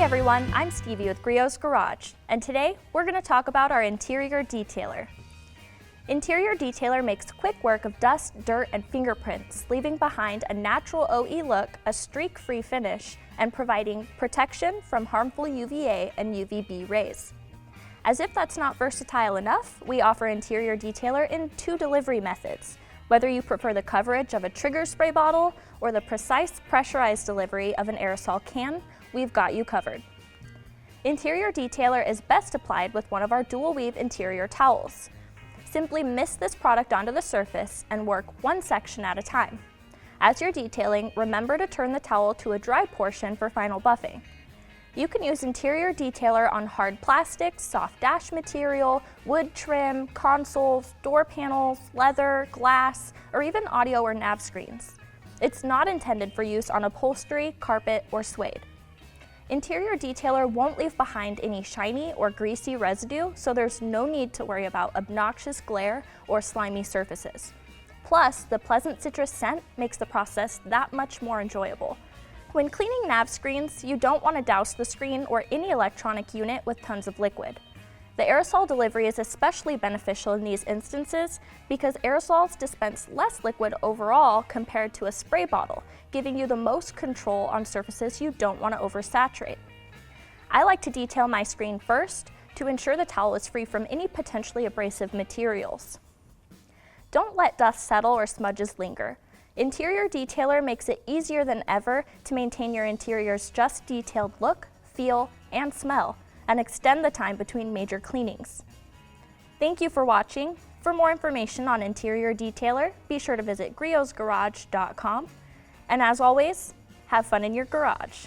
everyone, I'm Stevie with Griot's Garage, and today we're going to talk about our interior detailer. Interior detailer makes quick work of dust, dirt, and fingerprints, leaving behind a natural OE look, a streak-free finish, and providing protection from harmful UVA and UVB rays. As if that's not versatile enough, we offer interior detailer in 2 delivery methods. Whether you prefer the coverage of a trigger spray bottle or the precise pressurized delivery of an aerosol can, we've got you covered. Interior detailer is best applied with one of our dual weave interior towels. Simply mist this product onto the surface and work one section at a time. As you're detailing, remember to turn the towel to a dry portion for final buffing. You can use interior detailer on hard plastics, soft dash material, wood trim, consoles, door panels, leather, glass, or even audio or nav screens. It's not intended for use on upholstery, carpet, or suede. Interior detailer won't leave behind any shiny or greasy residue, so there's no need to worry about obnoxious glare or slimy surfaces. Plus, the pleasant citrus scent makes the process that much more enjoyable. When cleaning nav screens, you don't want to douse the screen or any electronic unit with tons of liquid. The aerosol delivery is especially beneficial in these instances because aerosols dispense less liquid overall compared to a spray bottle, giving you the most control on surfaces you don't want to oversaturate. I like to detail my screen first to ensure the towel is free from any potentially abrasive materials. Don't let dust settle or smudges linger. Interior detailer makes it easier than ever to maintain your interior's just detailed look, feel, and smell, and extend the time between major cleanings. Thank you for watching. For more information on interior detailer, be sure to visit griotsgarage.com. And as always, have fun in your garage.